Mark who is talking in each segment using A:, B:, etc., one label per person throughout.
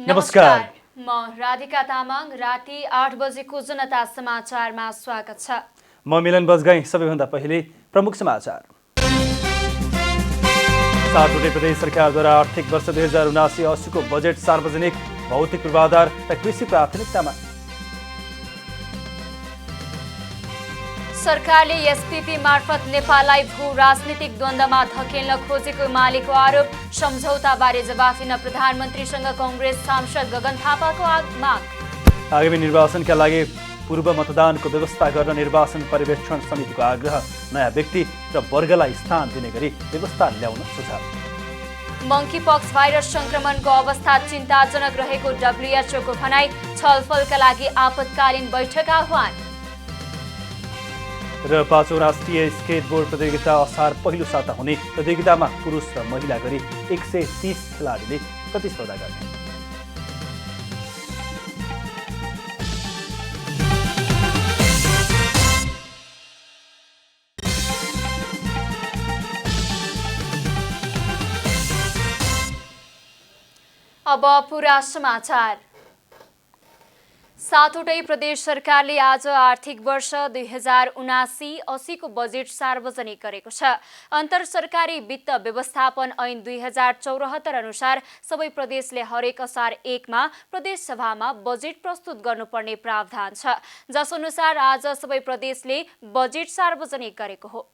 A: नमस्कार।
B: म राधिका तामाङ। राति 8 बजेको जनता समाचारमा स्वागत छ।
A: म मिलन बजगाई। सबैभन्दा पहिले प्रमुख समाचार। सातवटै प्रदेश सरकारद्वारा आर्थिक वर्ष 2079-80 को बजेट सार्वजनिक, भौतिक पूर्वाधार र कृषि प्राथमिकतामा।
B: सरकारले एसपीपी मार्फत नेपाललाई भू राजनीतिक द्वन्द्वमा धकेल्न खोजेको एमालेको आरोप। सम्झौताबारे जवाफ दिन प्रधानमन्त्रीसँग कांग्रेस सांसद गगन थापाको माग।
A: आगामी निर्वाचनका लागि पूर्व मतदानको व्यवस्था गर्न निर्वाचन पर्यवेक्षण समितिको आग्रह। नयाँ व्यक्ति र वर्गलाई स्थान दिने गरी व्यवस्था ल्याउन सुझाव।
B: मंकीपक्स भाइरस संक्रमणको अवस्था चिन्ताजनक रहेको डब्ल्युएचओको भनाई। छलफलका लागि आपतकालीन बैठक आह्वान।
A: र पाँचौं राष्ट्रिय स्केटबोर्ड प्रतियोगिता असार पहिलो साता हुने। प्रतियोगितामा पुरुष र महिला गरी 130 खेलाडीले प्रतिस्पर्धा गर्ने।
B: अब पूरा समाचार। सातवटै प्रदेश सरकारले आज आर्थिक वर्ष 2079-80 को बजेट सार्वजनिक गरेको छ। अन्तर सरकारी वित्त व्यवस्थापन ऐन 2074 अनुसार सबै प्रदेशले हरेक असार 1 मा प्रदेश सभामा बजेट प्रस्तुत गर्नुपर्ने प्रावधान छ, जस अनुसार आज सबै प्रदेशले बजेट सार्वजनिक गरेको हो।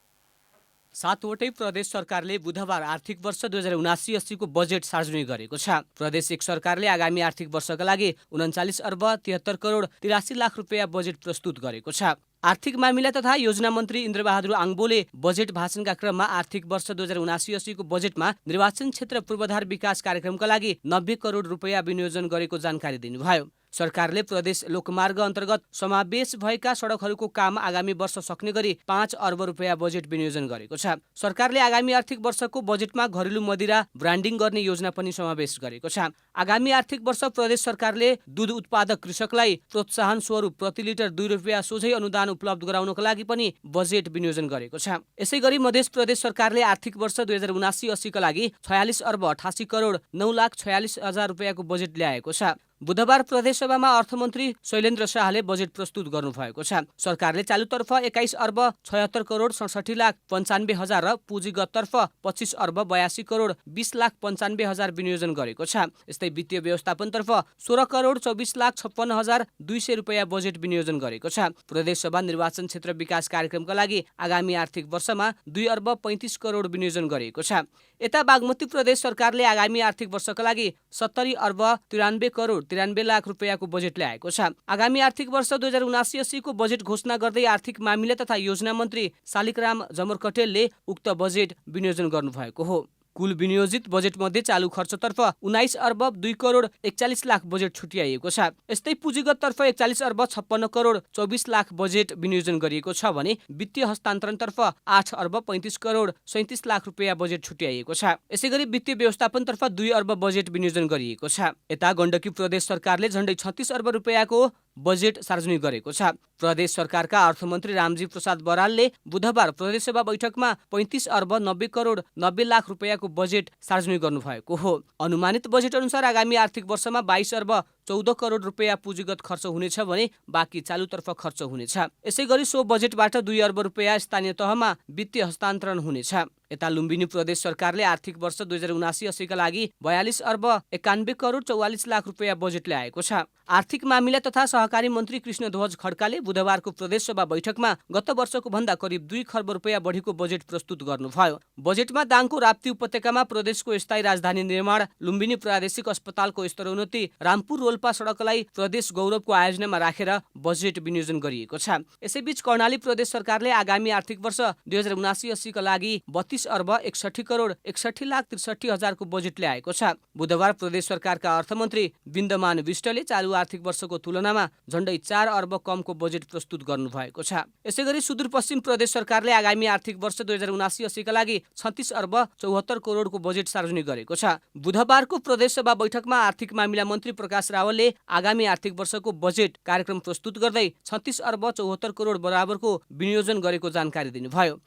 C: सातवटै प्रदेश सरकारले बुधबार आर्थिक वर्ष 2079-80 को बजेट सार्वजनिक गरेको छ। प्रदेश एक सरकारले आगामी आर्थिक वर्षका लागि 39 अर्ब 73 करोड 83 लाख रुपियाँ बजेट प्रस्तुत गरेको छ। आर्थिक मामिला तथा योजना मन्त्री इन्द्रबहादुर आङबोले बजेट भाषणका क्रममा आर्थिक वर्ष 2079-80 को बजेटमा निर्वाचन क्षेत्र पूर्वाधार विकास कार्यक्रमका लागि 90 करोड रुपियाँ विनियोजन गरेको जानकारी दिनुभयो। सरकारले प्रदेश लोकमार्ग अन्तर्गत समावेश भएका सडकहरूको काम आगामी वर्ष सक्ने गरी 5 अर्ब रुपियाँ बजेट विनियोजन गरेको छ। सरकारले आगामी आर्थिक वर्षको बजेटमा घरेलु मदिरा ब्रान्डिङ गर्ने योजना पनि समावेश गरेको छ। आगामी आर्थिक वर्ष प्रदेश सरकारले दूध उत्पादक कृषकलाई प्रोत्साहन स्वरूप प्रति लिटर 2 रुपियाँ सोझै अनुदान उपलब्ध गराउनका लागि पनि बजेट विनियोजन गरेको छ। यसैगरी मध्य प्रदेश सरकारले आर्थिक वर्ष 2079-80 का लागि 46 अर्ब 88 करोड 9 लाख 46 हजार रुपियाँको बजेट ल्याएको छ। बुधबार प्रदेशसभामा अर्थमन्त्री शैलेन्द्र शाहले बजेट प्रस्तुत गर्नुभएको छ। सरकारले चालुतर्फ 21 अर्ब 76 करोड 67 लाख 95 हजार र पुँजीगततर्फ 25 अर्ब 82 करोड 20 लाख 95 हजार विनियोजन गरेको छ। यस्तै वित्तीय व्यवस्थापनतर्फ 16 करोड 24 लाख 56 हजार 200 रुपियाँ बजेट विनियोजन गरेको छ। प्रदेशसभा निर्वाचन क्षेत्र विकास कार्यक्रमका लागि आगामी आर्थिक वर्षमा 2 अर्ब 35 करोड विनियोजन गरिएको छ। यता बागमती प्रदेश सरकारले आगामी आर्थिक वर्षका लागि 70 अर्ब 93 करोड 93 लाख रुपियाँको बजेट ल्याएको छ। आगामी आर्थिक वर्ष 2079-80 को बजेट घोषणा गर्दै आर्थिक मामिला तथा योजना मन्त्री शालिग्राम जमरकटेलले उक्त बजेट विनियोजन गर्नुभएको हो। कुल विनियोजित बजेट मध्ये चालु खर्चतर्फ 19 अर्ब 2 करोड 41 लाख बजेट छुट्याइएको छ। यस्तै पुँजीगततर्फ 41 अर्ब 56 करोड 24 लाख बजेट विनियोजन गरिएको छ भने वित्तीय हस्तान्तरणतर्फ 8 अर्ब 35 करोड 37 लाख रुपियाँ बजेट छुट्याइएको छ। यसैगरी वित्तीय व्यवस्थापनतर्फ 2 अर्ब बजेट विनियोजन गरिएको छ। यता गण्डकी प्रदेश सरकारले झण्डै 36 अर्ब रुपियाँको बजेट सार्वजनिक गरेको छ। प्रदेश सरकारका अर्थमन्त्री रामजी प्रसाद बरालले बुधबार प्रदेशसभा बैठकमा 35 अर्ब 90 करोड 90 लाख रुपियाँको बजेट सार्वजनिक गर्नुभएको हो। अनुमानित बजेट अनुसार आगामी आर्थिक वर्षमा 22 अर्ब 14 करोड रुपियाँ पुँजीगत खर्च हुनेछ भने बाँकी चालुतर्फ खर्च हुनेछ। यसैगरी सो बजेटबाट 2 अर्ब रुपियाँ स्थानीय तहमा वित्तीय हस्तान्तरण हुनेछ। यता लुम्बिनी प्रदेश सरकारले आर्थिक वर्ष 2079-80 का लागि 42 अर्ब 91 करोड 44 लाख रुपियाँ बजेट ल्याएको छ। आर्थिक मामिला तथा सहकारी मन्त्री कृष्णध्वज खड्काले बुधबारको प्रदेशसभा बैठकमा गत वर्षको भन्दा करिब 2 खर्ब रुपियाँ बढीको बजेट प्रस्तुत गर्नुभयो। बजेटमा दाङको राप्ती उपत्यकामा प्रदेशको स्थायी राजधानी निर्माण, लुम्बिनी प्रादेशिक अस्पतालको स्तरोन्नति, रामपुर रोल्पा सडकलाई प्रदेश गौरवको आयोजनामा राखेर बजेट विनियोजन गरिएको छ। यसैबीच कर्णाली प्रदेश सरकारले आगामी आर्थिक वर्ष 2079-80 का लागि 32 अर्ब 61 करोड 61 लाख 63 हजारको बजेट ल्याएको छ। बुधबार प्रदेश सरकारका अर्थमन्त्री बिन्दमान विष्टले चालु आर्थिक वर्षको तुलनामा झण्डै 4 अर्ब कमको बजेट प्रस्तुत गर्नुभएको छ। यसैगरी सुदूरपश्चिम प्रदेश सरकारले आगामी आर्थिक वर्ष 2079-80 का लागि 36 अर्ब 74 करोडको बजेट सार्वजनिक गरेको छ। बुधबारको प्रदेशसभा बैठकमा आर्थिक मामिला मन्त्री प्रकाश रावलले आगामी आर्थिक वर्षको बजेट कार्यक्रम प्रस्तुत गर्दै 36 अर्ब 74 करोड बराबरको विनियोजन गरेको जानकारी दिनुभयो।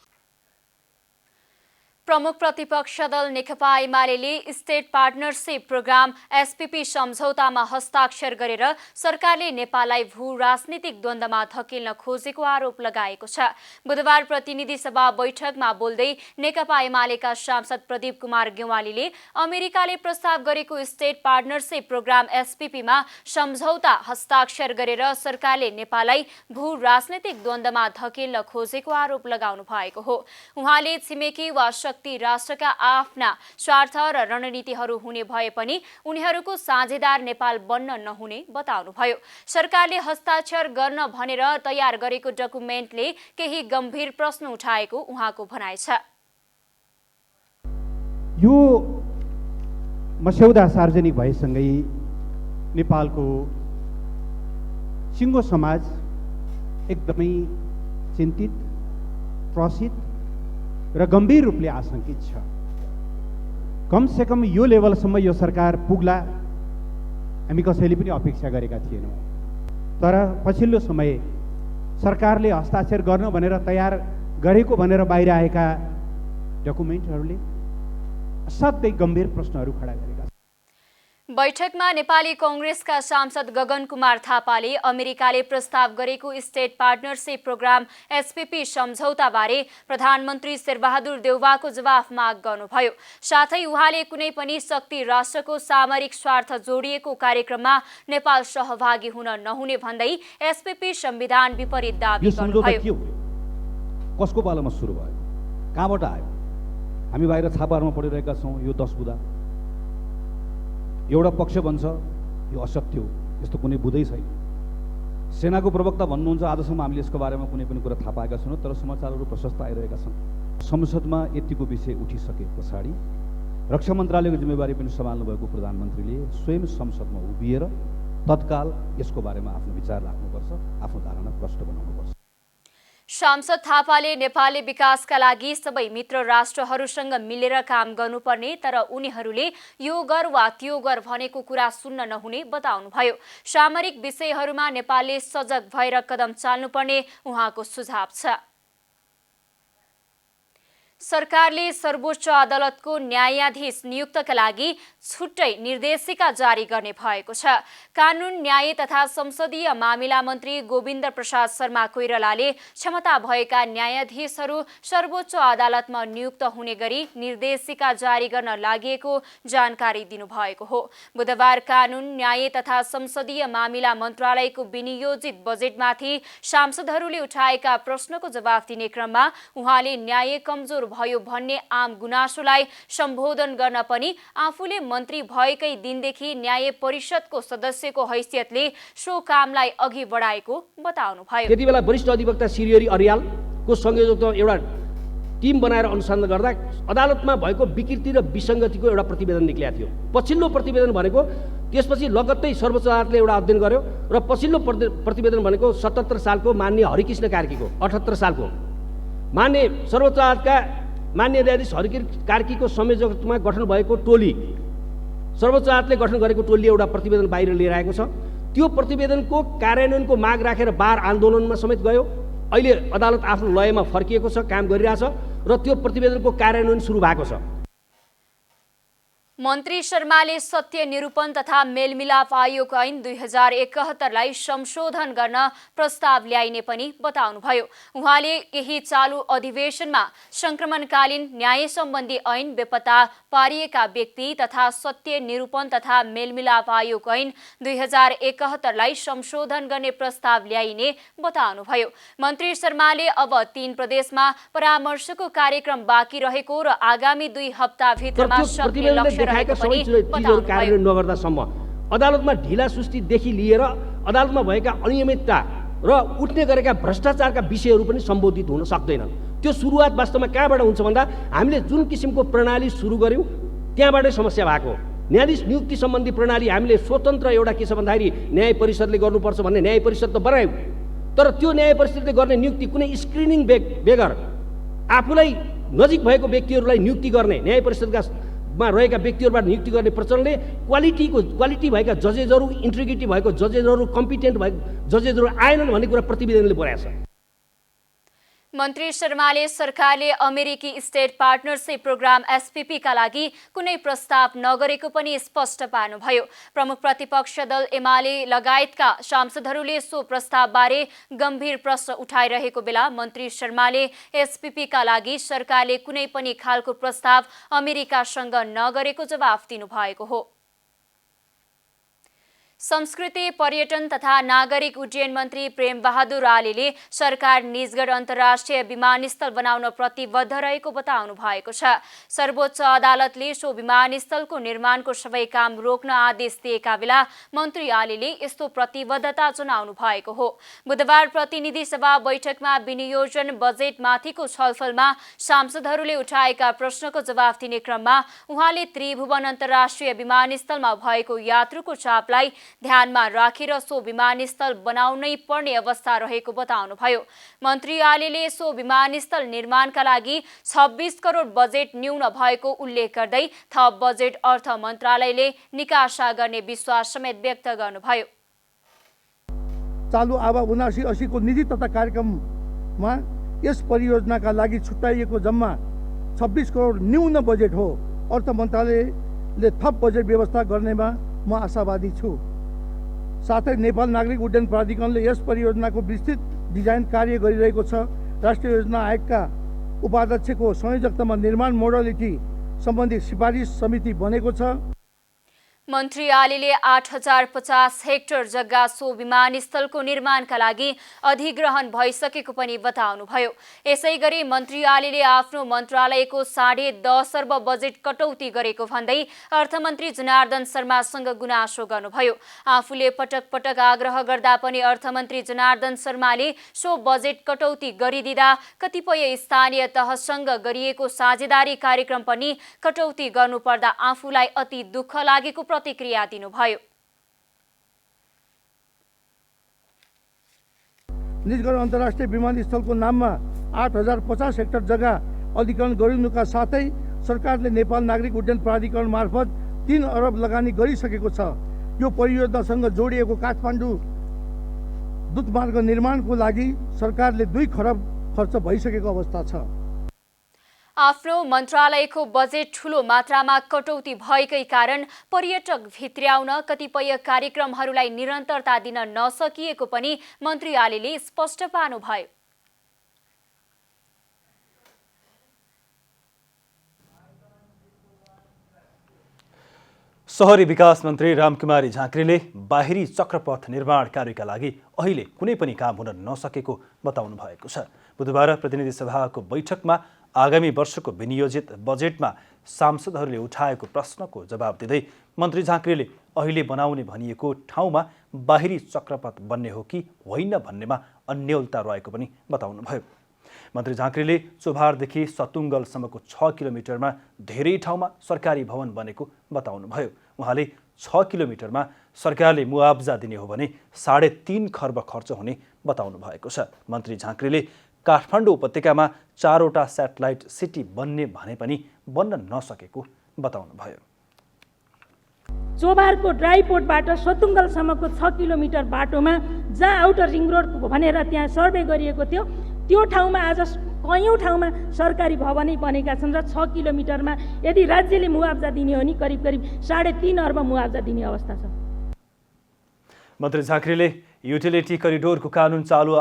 B: प्रमुख प्रतिपक्ष दल Nekapa Emale state partnership program SPP सम्झौतामा हस्ताक्षर गरेर सरकारले नेपाललाई भू राजनीतिक द्वन्द्वमा धकेल्न खोजेको आरोप लगाएको छ। बुधबार प्रतिनिधि सभा बैठकमा बोल्दै नेकपा एमालेका सांसद प्रदीप कुमार गेवालीले अमेरिकाले प्रस्ताव गरेको स्टेट पार्टनरशिप प्रोग्राम एसपीपीमा सम्झौता हस्ताक्षर गरेर सरकारले नेपाललाई भू राजनीतिक द्वन्द्वमा धकेल्न खोजेको आरोप लगाउनु भएको हो। उहाँले छिमेकी वा राष्ट्रका आफ्ना स्वार्थ र रणनीतिहरू हुने भए पनि उनीहरूको साझेदार नेपाल बन्न नहुने बताउनुभयो। सरकारले हस्ताक्षर गर्न भनेर तयार गरेको डकुमेन्टले केही गम्भीर प्रश्न उठाएको उहाँको भनाइ छ।
D: यो मस्यौदा सार्वजनिक भएसँगै नेपालको सिङ्गो समाज एकदमै चिन्तित, त्रसित र गम्भीर रूपले आशंकित छ। कमसेकम यो लेभलसम्म यो सरकार पुग्ला हामी कसैले पनि अपेक्षा गरेका थिएनौँ। तर पछिल्लो समय सरकारले हस्ताक्षर गर्न भनेर तयार गरेको भनेर बाहिर आएका डकुमेन्टहरूले असाध्यै गम्भीर प्रश्नहरू खडा गरेका छन्।
B: बैठकमा नेपाली कांग्रेसका सांसद गगन कुमार थापाले अमेरिकाले प्रस्ताव गरेको स्टेट पार्टनरशिप प्रोग्राम एसपीपी सम्झौताबारे प्रधानमन्त्री शेरबहादुर देउवाको जवाफ माग गर्नुभयो। साथै उहाँले कुनै पनि शक्ति राष्ट्रको सामरिक स्वार्थ जोडिएको कार्यक्रममा नेपाल सहभागी हुन नहुने भन्दै एसपीपी संविधान विपरीत दाबी गर्नुभयो।
E: कसको पालामा सुरु भयो, कहाँबाट आयो? हामी बाहिर छापाहरूमा पढिरहेका छौँ। यो 10 बुँदा एउटा पक्ष भन्छ यो असत्य हो, यस्तो कुनै बुँदै छैन। सेनाको प्रवक्ता भन्नुहुन्छ आजसम्म हामीले यसको बारेमा कुनै पनि कुरा थाहा पाएका छैनौँ, तर समाचारहरू प्रशस्त आइरहेका छन्। संसदमा यतिको विषय उठिसके पछाडि रक्षा मन्त्रालयको जिम्मेवारी पनि सम्हाल्नु भएको प्रधानमन्त्रीले स्वयं संसदमा उभिएर तत्काल यसको बारेमा आफ्नो विचार राख्नुपर्छ, आफ्नो धारणा प्रष्ट बनाउनुपर्छ।
B: सांसद थापाले नेपालले विकासका लागि सबै मित्र राष्ट्रहरूसँग मिलेर काम गर्नुपर्ने, तर उनीहरूले यो गर वा त्यो गर भनेको कुरा सुन्न नहुने बताउनुभयो। सामरिक विषयहरूमा नेपालले सजग भएर कदम चाल्नुपर्ने उहाँको सुझाव छ। सरकारले सर्वोच्च अदालतको न्यायाधीश नियुक्तका लागि छुट्टै निर्देशिका जारी गर्ने भएको छ। कानून, न्याय तथा संसदीय मामिला मन्त्री गोविन्द प्रसाद शर्मा कोइरालाले क्षमता भएका न्यायाधीशहरू सर्वोच्च अदालतमा नियुक्त हुने गरी निर्देशिका जारी गर्न लागेको जानकारी दिनुभएको हो। बुधबार कानून, न्याय तथा संसदीय मामिला मन्त्रालयको विनियोजित बजेटमाथि सांसदहरूले उठाएका प्रश्नको जवाफ दिने क्रममा उहाँले न्याय कमजोर भयो भन्ने आम गुनासोलाई सम्बोधन गर्न पनि आफूले मन्त्री भएकै दिनदेखि न्याय परिषदको सदस्यको हैसियतले सो कामलाई अघि बढाएको बताउनुभयो।
F: त्यति बेला वरिष्ठ अधिवक्ता श्री अरियालको संयोजकत्वमा एउटा टिम बनाएर अनुसन्धान गर्दा अदालतमा भएको विकृति र विसङ्गतिको एउटा प्रतिवेदन निक्लेको थियो। पछिल्लो प्रतिवेदन भनेको त्यसपछि लगत्तै सर्वोच्च अदालतले एउटा अध्ययन गर्यो र पछिल्लो प्रतिवेदन भनेको 77 सालको माननीय हरिकृष्ण कार्कीको, 78 सालको मान्य सर्वोच्च अदालतका मान्य न्यायाधीश हरिकृष्ण कार्कीको संयोजकत्वमा गठन भएको टोली, सर्वोच्च अदालतले गठन गरेको टोलीले एउटा प्रतिवेदन बाहिर लिएर आएको छ। त्यो प्रतिवेदनको कार्यान्वयनको माग राखेर बार आन्दोलनमा समेत गयो। अहिले अदालत आफ्नो लयमा फर्किएको छ, काम गरिरहेछ र त्यो प्रतिवेदनको कार्यान्वयन सुरु भएको छ।
B: मन्त्री शर्माले सत्य निरूपण तथा मेलमिलाप आयोग ऐन 2071लाई संशोधन गर्न प्रस्ताव ल्याइने पनि बताउनुभयो। उहाँले केही चालु अधिवेशनमा संक्रमणकालीन न्याय सम्बन्धी ऐन, बेपत्ता पारिएका व्यक्ति तथा सत्य निरूपण तथा मेलमिलाप आयोग ऐन 2071लाई संशोधन गर्ने प्रस्ताव ल्याइने बताउनुभयो। मन्त्री शर्माले अब 3 प्रदेशमा परामर्शको कार्यक्रम बाँकी रहेको र आगामी 2 हप्ताभित्रमा सक्ने लक्ष्य
F: सबै चिजहरू कार्यान्वयन नगर्दासम्म अदालतमा ढिला सुस्तीदेखि लिएर अदालतमा भएका अनियमितता र उठ्ने गरेका भ्रष्टाचारका विषयहरू पनि सम्बोधित हुन सक्दैनन्। त्यो सुरुवात वास्तवमा कहाँबाट हुन्छ भन्दा हामीले जुन किसिमको प्रणाली सुरु गर्यौँ त्यहाँबाटै समस्या भएको। न्यायाधीश नियुक्ति सम्बन्धी प्रणाली हामीले स्वतन्त्र एउटा के छ भन्दाखेरि न्याय परिषदले गर्नुपर्छ भन्ने न्याय परिषद त बनायौँ, तर त्यो न्याय परिषदले गर्ने नियुक्ति कुनै स्क्रिनिङ बेगर आफूलाई नजिक भएको व्यक्तिहरूलाई नियुक्ति गर्ने, न्याय परिषदका मा रहेका व्यक्तिहरूबाट नियुक्ति गर्ने प्रचलनले क्वालिटी भएका जजेसहरू, इन्टिग्रिटी भएको जजेसहरू, कम्पिटेन्ट भएको जजेसहरू आएनन् भन्ने कुरा प्रतिवेदनले बोलाएको छ।
B: मन्त्री शर्माले सरकारले अमेरिकी स्टेट पार्टनरशिप प्रोग्राम एसपीपी का लागि कुनै प्रस्ताव नगरेको पनि स्पष्ट पार्नुभयो। प्रमुख प्रतिपक्ष दल एमाले लगायतका सांसदहरूले सो प्रस्तावबारे गम्भीर प्रश्न उठाइरहेको बेला मन्त्री शर्माले एसपीपी का लागि सरकारले कुनै पनि खालको प्रस्ताव अमेरिकासँग नगरेको जवाफ दिनुभएको हो। संस्कृति पर्यटन तथा नागरिक उड्डयन मन्त्री प्रेम बहादुर आलेले सरकार निजगढ अन्तर्राष्ट्रिय विमानस्थल बनाउन प्रतिबद्ध रहेको बताउनु भएको छ। सर्वोच्च अदालतले सो विमानस्थलको निर्माणको सबै काम रोक्न आदेश दिएका बेला मन्त्री आलेले यस्तो प्रतिबद्धता जनाउनु भएको हो। बुधबार प्रतिनिधि सभा बैठकमा विनियोजन बजेटमाथिको छलफलमा सांसदहरूले उठाएका प्रश्नको जवाफ दिने क्रममा उहाँले त्रिभुवन अन्तर्राष्ट्रिय विमानस्थलमा भएको यात्रुको चापलाई ध्यानमा राखेर सो विमानस्थल बनाउनै पर्ने अवस्था रहेको बताउनुभयो। मन्त्री आलेले सो विमानस्थल निर्माणका लागि 26 करोड बजेट न्यून भएको उल्लेख गर्दै थप बजेट अर्थ मन्त्रालयले निकासा गर्ने विश्वास समेत व्यक्त गर्नुभयो।
G: चालु आवा 79-80 को निधि तथा कार्यक्रममा यस परियोजनाका लागि छुट्याइएको जम्मा 26 करोड न्यून बजेट हो। अर्थ मन्त्रालयले थप बजेट व्यवस्था गर्नेमा म आशावादी छु। साथै नेपाल नागरिक उड्डयन प्राधिकरणले यस परियोजनाको विस्तृत डिजाइन कार्य गरिरहेको छ। राष्ट्रिय योजना आयोगका उपाध्यक्षको संयोजकतामा निर्माण मोडलिटी सम्बन्धी सिफारिस समिति बनेको छ।
B: मन्त्री आलेले 8050 हेक्टर जग्गा सो विमानस्थलको निर्माणका लागि अधिग्रहण भइसकेको पनि बताउनुभयो। यसैगरी मन्त्री आलेले आफ्नो मन्त्रालयको 10.5 अर्ब बजेट कटौती गरेको भन्दै अर्थमन्त्री जनार्दन शर्मासँग गुनासो गर्नुभयो। आफूले पटक पटक आग्रह गर्दा पनि अर्थमन्त्री जनार्दन शर्माले सो बजेट कटौती गरिदिँदा कतिपय स्थानीय तहसँग गरिएको साझेदारी कार्यक्रम पनि कटौती गर्नुपर्दा आफूलाई अति दुःख लागेको प्रतिक्रिया दिनुभयो।
G: निजगढ अन्तर्राष्ट्रिय विमानस्थलको नाममा 8050 हेक्टर जग्गा अधिग्रहण गरिनुका साथै सरकारले नेपाल नागरिक उड्डयन प्राधिकरण मार्फत 3 अरब लगानी गरिसकेको छ। यो परियोजनासँग जोडिएको काठमाडौँ दूतमार्ग निर्माणको लागि सरकारले 2 खरब खर्च भइसकेको अवस्था छ।
B: आफ्नो मन्त्रालयको बजेट ठूलो मात्रामा कटौती भएकै कारण पर्यटक भित्र्याउन कतिपय कार्यक्रमहरूलाई निरन्तरता दिन नसकिएको पनि मन्त्री आलेले स्पष्ट पार्नुभयो।
A: शहरी विकास मन्त्री रामकुमारी झाँक्रीले बाहिरी चक्रपथ निर्माण कार्यका लागि अहिले कुनै पनि काम हुन नसकेको बताउनु भएको छ। बुधबार प्रतिनिधि सभाको बैठकमा आगामी वर्षको विनियोजित बजेटमा सांसदहरूले उठाएको प्रश्नको जवाब दिँदै मन्त्री झाँक्रीले अहिले बनाउने भनिएको ठाउँमा बाहिरी चक्रपथ बन्ने हो कि होइन भन्नेमा अन्योलता रहेको पनि बताउनुभयो। मन्त्री झाँक्रीले चोभारदेखि सतुङ्गलसम्मको 6 किलोमिटरमा धेरै ठाउँमा सरकारी भवन बनेको बताउनुभयो। उहाँले 6 किलोमिटरमा सरकारले मुआब्जा दिने हो भने 3.5 खर्ब खर्च हुने बताउनु भएको छ। मन्त्री झाँक्रीले काठमाडौँ उपत्यकामा 4वटा स्याटेलाइट सिटी बन्ने भने पनि बन्न नसकेको बताउनुभयो।
H: चोभारको ड्राइपोर्टबाट सतुङ्गलसम्मको 6 किलोमिटर बाटोमा जहाँ आउटर रिङ रोड भनेर त्यहाँ सर्वे गरिएको थियो, त्यो ठाउँमा आज कयौँ ठाउँमा सरकारी भवनै बनेका छन् र 6 किलोमिटरमा यदि राज्यले मुआब्जा दिने हो नि करिब 3.5 अर्ब मुआब्जा दिने अवस्था छ।
A: मन्त्री झाँक्रीले युटिलिटी करिडोरको कानुन चालु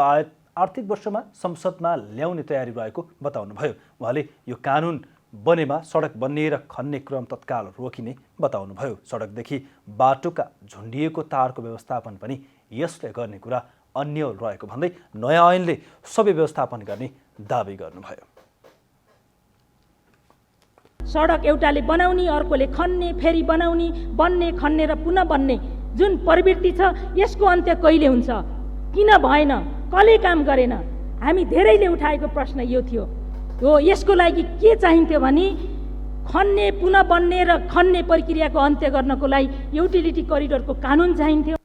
A: आर्थिक वर्षमा संसदमा ल्याउने तयारी रहेको बताउनुभयो। उहाँले यो कानुन बनेमा सडक बन्ने र खन्ने क्रम तत्काल रोकिने बताउनुभयो। सडकदेखि बाटोका झुन्डिएको तारको व्यवस्थापन पनि यसले गर्ने कुरा अन्यल रहेको भन्दै नयाँ ऐनले सबै व्यवस्थापन गर्ने दाबी गर्नुभयो।
H: सडक एउटाले बनाउने, अर्कोले खन्ने, फेरि बनाउने, बन्ने, खन्ने र पुनः बन्ने जुन प्रवृत्ति छ, यसको अन्त्य कहिले हुन्छ? किन भएन? कसले काम गरेन? हामी धेरैले उठाएको प्रश्न यो थियो। हो, यसको लागि के चाहिन्थ्यो भने खन्ने, पुनः बन्ने र खन्ने प्रक्रियाको अन्त्य गर्नको लागि युटिलिटी करिडोरको कानुन चाहिन्थ्यो।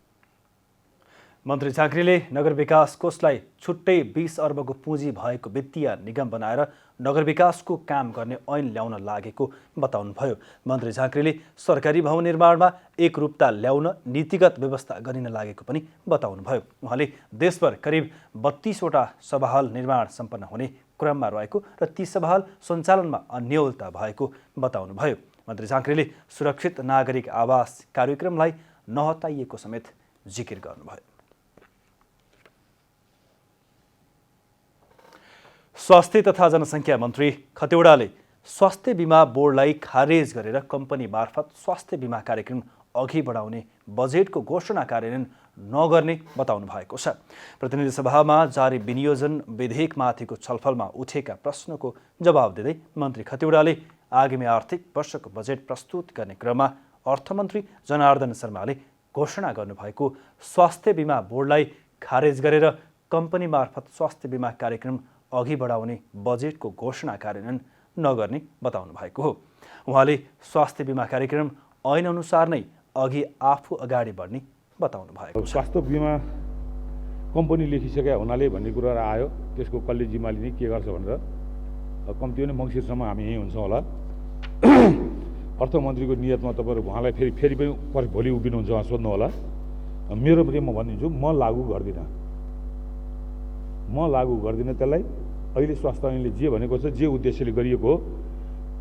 A: मन्त्री झाँक्रीले नगर विकास कोषलाई छुट्टै 20 अर्बको पुँजी भएको वित्तीय निगम बनाएर नगर विकासको काम गर्ने ऐन ल्याउन लागेको बताउनुभयो। मन्त्री झाँक्रीले सरकारी भवन निर्माणमा एकरूपता ल्याउन नीतिगत व्यवस्था गरिन लागेको पनि बताउनुभयो। उहाँले देशभर करिब 32वटा सभाहल निर्माण सम्पन्न हुने क्रममा रहेको र ती सभाहल सञ्चालनमा अन्योलता भएको बताउनुभयो। मन्त्री झाँक्रीले सुरक्षित नागरिक आवास कार्यक्रमलाई नहटाइएको समेत जिकिर गर्नुभयो। स्वास्थ्य तथा जनसङ्ख्या मन्त्री खतिवडाले स्वास्थ्य बिमा बोर्डलाई खारेज गरेर कम्पनी मार्फत स्वास्थ्य बिमा कार्यक्रम अघि बढाउने बजेटको घोषणा कार्यान्वयन नगर्ने बताउनु भएको छ। प्रतिनिधि सभामा जारी विनियोजन विधेयकमाथिको छलफलमा उठेका प्रश्नको जवाब दिँदै मन्त्री खतिवडाले आगामी आर्थिक वर्षको बजेट प्रस्तुत गर्ने क्रममा अर्थमन्त्री जनार्दन शर्माले घोषणा गर्नुभएको स्वास्थ्य बिमा बोर्डलाई खारेज गरेर कम्पनी मार्फत स्वास्थ्य बिमा कार्यक्रम अघि बढाउने बजेटको घोषणा कार्यान्वयन नगर्ने बताउनु भएको हो। उहाँले स्वास्थ्य बिमा कार्यक्रम ऐनअनुसार नै अघि आफू अगाडि बढ्ने बताउनु भएको छ।
I: स्वास्थ्य बिमा कम्पनी लेखिसकेका हुनाले भन्ने कुरा आयो, त्यसको कसले जिम्मा लिने के गर्छ भनेर कम्ती पनि मङ्सिरसम्म हामी यहीँ हुन्छौँ होला। अर्थमन्त्रीको नियतमा तपाईँहरू उहाँलाई फेरि पनि भोलि उभिनुहुन्छ उहाँ सोध्नु होला। मेरो पनि म भनिदिन्छु, म लागू गर्दिनँ त्यसलाई। अहिले स्वास्थ्य ऐनले जे भनेको छ, जे उद्देश्यले गरिएको हो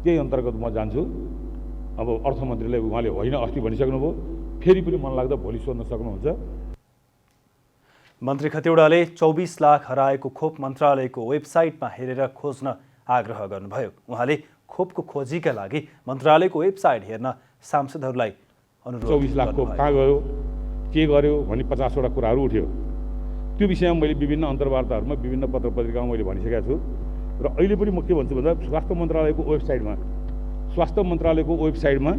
I: त्यही अन्तर्गत म जान्छु। अब अर्थमन्त्रीलाई उहाँले होइन अस्ति भनिसक्नुभयो, फेरि पनि मन लाग्दा भोलि सोध्न सक्नुहुन्छ।
A: मन्त्री खतिवडाले 24 लाख हराएको खोप मन्त्रालयको वेबसाइटमा हेरेर खोज्न आग्रह गर्नुभयो। उहाँले खोपको खोजीका लागि मन्त्रालयको वेबसाइट हेर्न सांसदहरूलाई अनुरोध
I: 24 लाख खोप कहाँ गयो, के गर्यो भन्ने 50वटा कुराहरू उठ्यो। त्यो विषयमा मैले विभिन्न अन्तर्वार्ताहरूमा विभिन्न पत्र पत्रिकामा मैले भनिसकेको छु र अहिले पनि म के भन्छु भन्दा स्वास्थ्य मन्त्रालयको वेबसाइटमा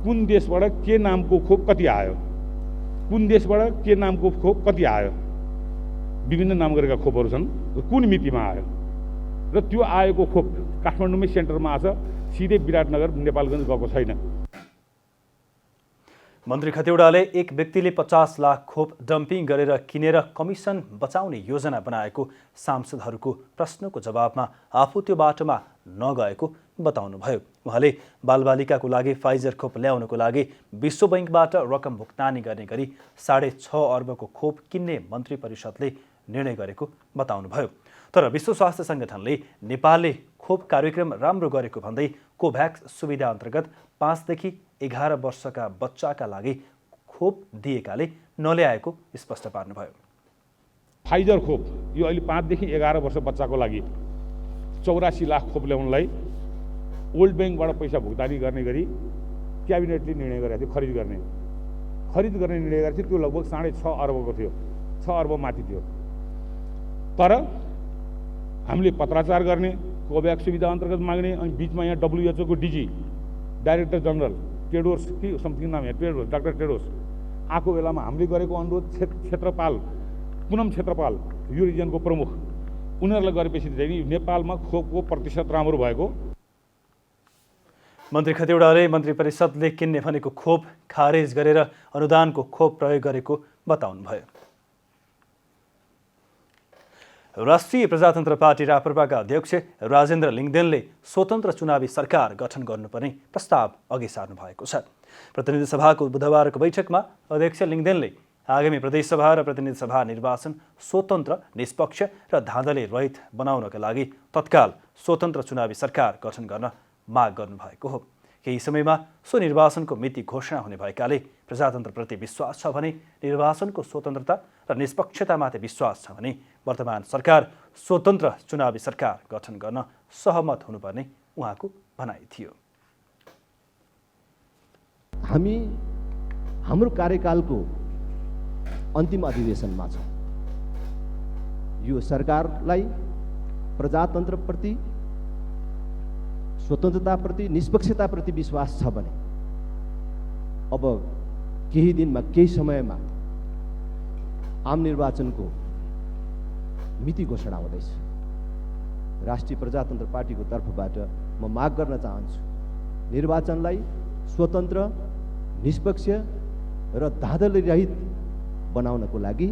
I: कुन देशबाट के नामको खोप कति आयो, कुन देशबाट के नामको खोप कति आयो, विभिन्न नाम गरेका खोपहरू छन्, कुन मितिमा आयो र त्यो आएको खोप काठमाडौँमै सेन्टरमा आछ, सिधै विराटनगर नेपालगञ्ज गएको छैन।
A: मन्त्री खतिवडाले एक व्यक्तिले 50 लाख खोप डम्पिङ गरेर किनेर कमिसन बचाउने योजना बनाएको सांसदहरूको प्रश्नको जवाबमा आफू त्यो बाटोमा नगएको बताउनुभयो। उहाँले बालबालिकाको लागि फाइजर खोप ल्याउनको लागि विश्व बैंकबाट रकम भुक्तानी गर्ने गरी 6.5 अर्बको खोप किन्ने मन्त्री परिषदले निर्णय गरेको बताउनुभयो। तर विश्व स्वास्थ्य सङ्गठनले नेपालले खोप कार्यक्रम राम्रो गरेको भन्दै कोभ्याक्स सुविधा अन्तर्गत 5 देखि 11 वर्षका बच्चाका लागि खोप दिएकाले नल्याएको स्पष्ट पार्नुभयो।
I: फाइजर खोप यो अहिले 5 देखि 11 वर्ष बच्चाको लागि 84 लाख खोप ल्याउनलाई वर्ल्ड ब्याङ्कबाट पैसा भुक्तानी गर्ने गरी क्याबिनेटले निर्णय गरेको थियो। खरिद गर्ने निर्णय गरेको थियो। त्यो लगभग 6.5 अर्बको थियो, 6 अर्ब माथि थियो। तर हामीले पत्राचार गर्ने, कोभ्याक्स सुविधा अन्तर्गत माग्ने, अनि बिचमा यहाँ WHO को DG डाइरेक्टर जनरल टेडोस कि समथिङ नाम टेडोस, डाक्टर टेडोस आएको बेलामा हामीले गरेको अनुरोध पुनम क्षेत्रपाल यो रिजनको प्रमुख उनीहरूलाई गरेपछि चाहिँ नेपालमा खोपको प्रतिशत राम्रो भएको।
A: मन्त्री खतिवडाले मन्त्री परिषदले किन्ने भनेको खोप खारेज गरेर अनुदानको खोप प्रयोग गरेको बताउनुभयो। राष्ट्रिय प्रजातन्त्र पार्टी राप्रपाका अध्यक्ष राजेन्द्र लिङदेनले स्वतन्त्र चुनावी सरकार गठन गर्नुपर्ने प्रस्ताव अघि सार्नु भएको छ। प्रतिनिधि सभाको बुधबारको बैठकमा अध्यक्ष लिङदेनले आगामी प्रदेशसभा र प्रतिनिधि सभा निर्वाचन स्वतन्त्र, निष्पक्ष र धाँधली रहित बनाउनका लागि तत्काल स्वतन्त्र चुनावी सरकार गठन गर्न माग गर्नुभएको हो। केही समयमा सो निर्वाचनको मिति घोषणा हुने भएकाले प्रजातन्त्रप्रति विश्वास छ भने, निर्वाचनको स्वतन्त्रता र निष्पक्षतामाथि विश्वास छ भने वर्तमान सरकार स्वतन्त्र चुनावी सरकार गठन गर्न सहमत हुनुपर्ने उहाँको भनाइ थियो।
J: हामी हाम्रो कार्यकालको अन्तिम अधिवेशनमा छौँ। यो सरकारलाई प्रजातन्त्रप्रति, स्वतन्त्रताप्रति, निष्पक्षताप्रति विश्वास छ भने अब केही दिनमा, केही समयमा आम निर्वाचनको मिति घोषणा हुँदैछ। राष्ट्रिय प्रजातन्त्र पार्टीको तर्फबाट म माग गर्न चाहन्छु, निर्वाचनलाई स्वतन्त्र, निष्पक्ष र धाँधली रहित बनाउनको लागि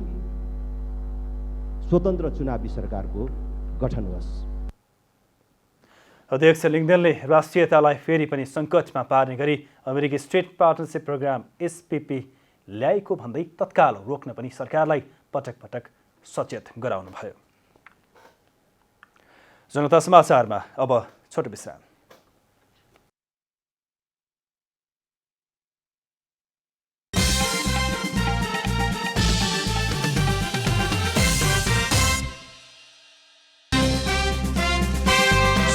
J: स्वतन्त्र चुनावी सरकारको गठन होस्।
A: अध्यक्ष लिङ्गदेनले राष्ट्रियतालाई फेरि पनि सङ्कटमा पार्ने गरी अमेरिकी स्टेट पार्टनरसिप प्रोग्राम SPP ल्याएको भन्दै तत्काल रोक्न पनि सरकारलाई पटक पटक सचेत गराउनुभयो। जनता समाचारमा अब छोटो विश्राम।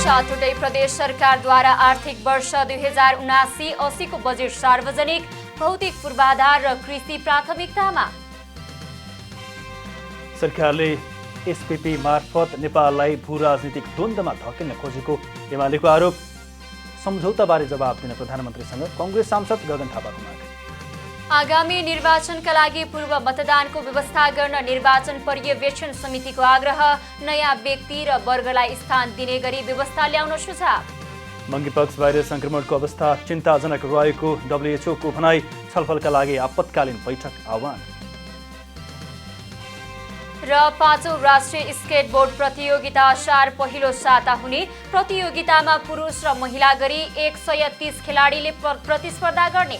B: सातवटै प्रदेश सरकारद्वारा आर्थिक वर्ष 2079-80 को बजेट सार्वजनिक, भौतिक पूर्वाधार र कृषि प्राथमिकतामा।
A: सरकारले SPP मार्फत नेपाललाई भू राजनीतिक द्वन्द्वमा धकेल्न खोजेको एमालेको आरोप। सम्झौताबारे जवाब दिन प्रधानमन्त्रीसँग कांग्रेस सांसद गगन थापाको माग।
B: आगामी निर्वाचनका लागि पूर्व मतदानको व्यवस्था गर्न निर्वाचन पर्यवेक्षण समितिको आग्रह। नयाँ व्यक्ति र वर्गलाई स्थान दिने गरी व्यवस्था ल्याउन सुझाव।
A: मंगीपक्स भाइरस संक्रमणको अवस्था चिन्ताजनक रहेको WHO को भनाई। छलफलका लागि आपतकालीन बैठक आह्वान।
B: र 5औं राष्ट्रिय स्केटबोर्ड प्रतियोगिता असार पहिलो साता हुने। प्रतियोगितामा पुरुष र महिला गरी 130 खेलाडीले प्रतिस्पर्धा गर्ने।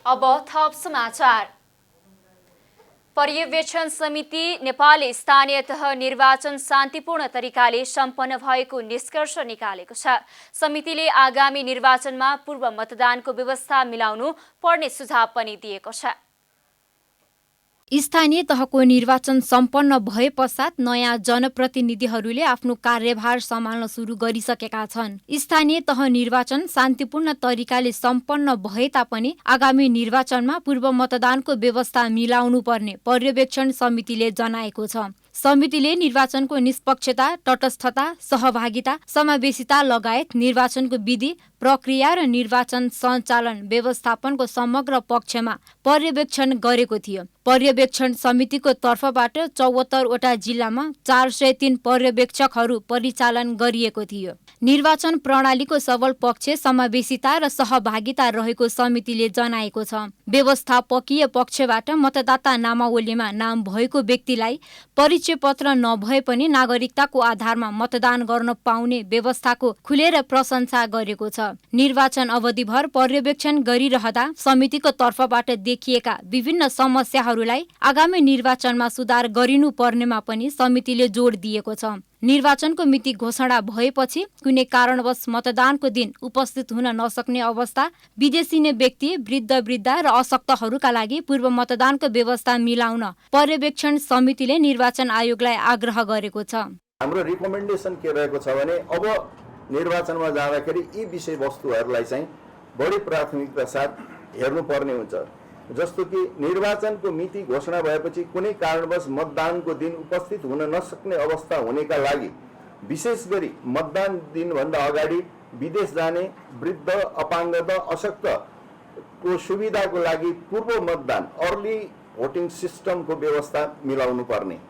B: अब थप समाचार। पर्यवेक्षण समिति नेपालले स्थानीय तह निर्वाचन शान्तिपूर्ण तरिकाले सम्पन्न भएको निष्कर्ष निकालेको छ। समितिले आगामी निर्वाचनमा पूर्व मतदानको व्यवस्था मिलाउनु पर्ने सुझाव पनि दिएको छ।
K: स्थानीय तहको निर्वाचन सम्पन्न भए पश्चात नयाँ जनप्रतिनिधिहरूले आफ्नो कार्यभार सम्हाल्न सुरु गरिसकेका छन्। स्थानीय तह निर्वाचन शान्तिपूर्ण तरिकाले सम्पन्न भए तापनि आगामी निर्वाचनमा पूर्व मतदानको व्यवस्था मिलाउनु पर्ने पर्यवेक्षण समितिले जनाएको छ। समितिले निर्वाचनको निष्पक्षता, तटस्थता, सहभागिता, समावेशिता लगायत निर्वाचनको विधि, प्रक्रिया र निर्वाचन सञ्चालन व्यवस्थापनको समग्र पक्षमा पर्यवेक्षण गरेको थियो। पर्यवेक्षण समितिको तर्फबाट 74 वटा जिल्लामा 403 पर्यवेक्षकहरू परिचालन गरिएको थियो। निर्वाचन प्रणालीको सबल पक्ष, समावेशिता र सहभागिता रहेको समितिले जनाएको छ। व्यवस्थापकीय पक्षबाट मतदाता नामावलीमा नाम भएको व्यक्तिलाई परिचय पत्र नभए पनि नागरिकताको आधारमा मतदान गर्न पाउने व्यवस्थाको खुलेर प्रशंसा गरेको छ। निर्वाचन अवधिभर पर्यवेक्षण गरिरहँदा समितिको तर्फबाट देखिएका विभिन्न समस्याहरूलाई आगामी निर्वाचनमा सुधार गरिनु पर्नेमा पनि समितिले जोड दिएको छ। निर्वाचनको मिति घोषणा भएपछि कुनै कारणवश मतदानको दिन उपस्थित हुन नसक्ने अवस्था, विदेशिने व्यक्ति, वृद्ध र अशक्तहरूका लागि पूर्व मतदानको व्यवस्था मिलाउन पर्यवेक्षण समितिले निर्वाचन आयोगलाई आग्रह गरेको छ।
L: हाम्रो रिकमेन्डेसन के रहेको छ भने अब निर्वाचनमा जाँदाखेरि यी विषयवस्तुहरूलाई चाहिँ बढी प्राथमिकता साथ हेर्नुपर्ने हुन्छ। जस्तो कि निर्वाचनको मिति घोषणा भएपछि कुनै कारणवश मतदानको दिन उपस्थित हुन नसक्ने अवस्था हुनेका लागि विशेष गरी मतदान दिनभन्दा अगाडि विदेश जाने, वृद्ध, अपाङ्गता, अशक्तको सुविधाको लागि पूर्व मतदान अर्ली भोटिङ सिस्टमको व्यवस्था मिलाउनु पर्ने।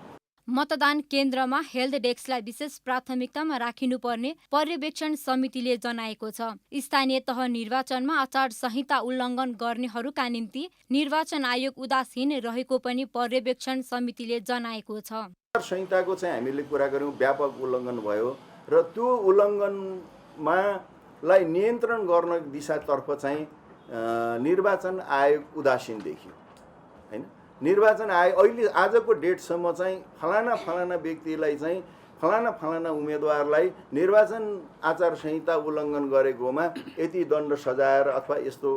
K: मतदान केन्द्रमा हेल्थ डेस्कलाई विशेष प्राथमिकतामा राखिनुपर्ने पर्यवेक्षण समितिले जनाएको छ। स्थानीय तह निर्वाचनमा आचार संहिता उल्लङ्घन गर्नेहरूका निम्ति निर्वाचन आयोग उदासीन रहेको पनि पर्यवेक्षण समितिले जनाएको छ।
L: आचार संहिताको चाहिँ हामीले कुरा गर्यौं, व्यापक उल्लङ्घन भयो र त्यो उल्लङ्घनमा लाई नियन्त्रण गर्न दिशातर्फ चाहिँ निर्वाचन आयोग उदासीन देखियो हैन। निर्वाचन आयोग अहिले आजको डेटसम्म चाहिँ फलाना व्यक्तिलाई चाहिँ फलाना उम्मेदवारलाई निर्वाचन आचार संहिता उल्लङ्घन गरेकोमा यति दण्ड सजाएर अथवा यस्तो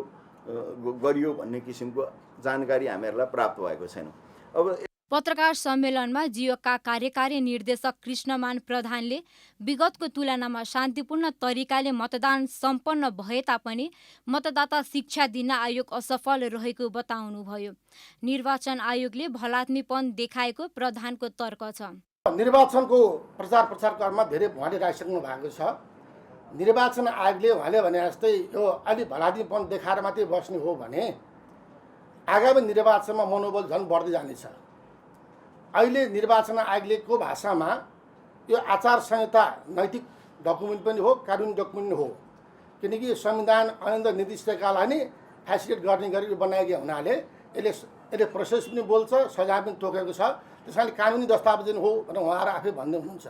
L: गरियो भन्ने किसिमको जानकारी हामीहरूलाई प्राप्त भएको छैन। अब
K: पत्रकार सम्मेलनमा जियोका कार्यकारी निर्देशक कृष्णमान प्रधानले विगतको तुलनामा शान्तिपूर्ण तरिकाले मतदान सम्पन्न भए तापनि मतदाता शिक्षा दिन आयोग असफल रहेको बताउनुभयो। निर्वाचन आयोगले भलाद्मीपन देखाएको प्रधानको तर्क छ।
M: निर्वाचनको प्रचार क्रममा धेरै उहाँले राखिसक्नु भएको छ। निर्वाचन आयोगले उहाँले भने जस्तै यो अलि भलाद्मीपन देखाएर मात्रै बस्नु हो भने आगामी निर्वाचनमा मनोबल झन् बढ्दै जानेछ। अहिले निर्वाचन आयोगको भाषामा यो आचार संहिता नैतिक डकुमेन्ट पनि हो, कानुनी डकुमेन्ट हो। किनकि संविधान ऐन निर्दिष्टकालाई नै फेसिलिटेट गर्ने गरी बनाइएको हुनाले यसले प्रोसेस पनि बोल्छ, सजाय पनि तोकेको छ। त्यस कारणले कानुनी दस्तावेज हो भनेर उहाँहरू आफै भन्दै हुनुहुन्छ।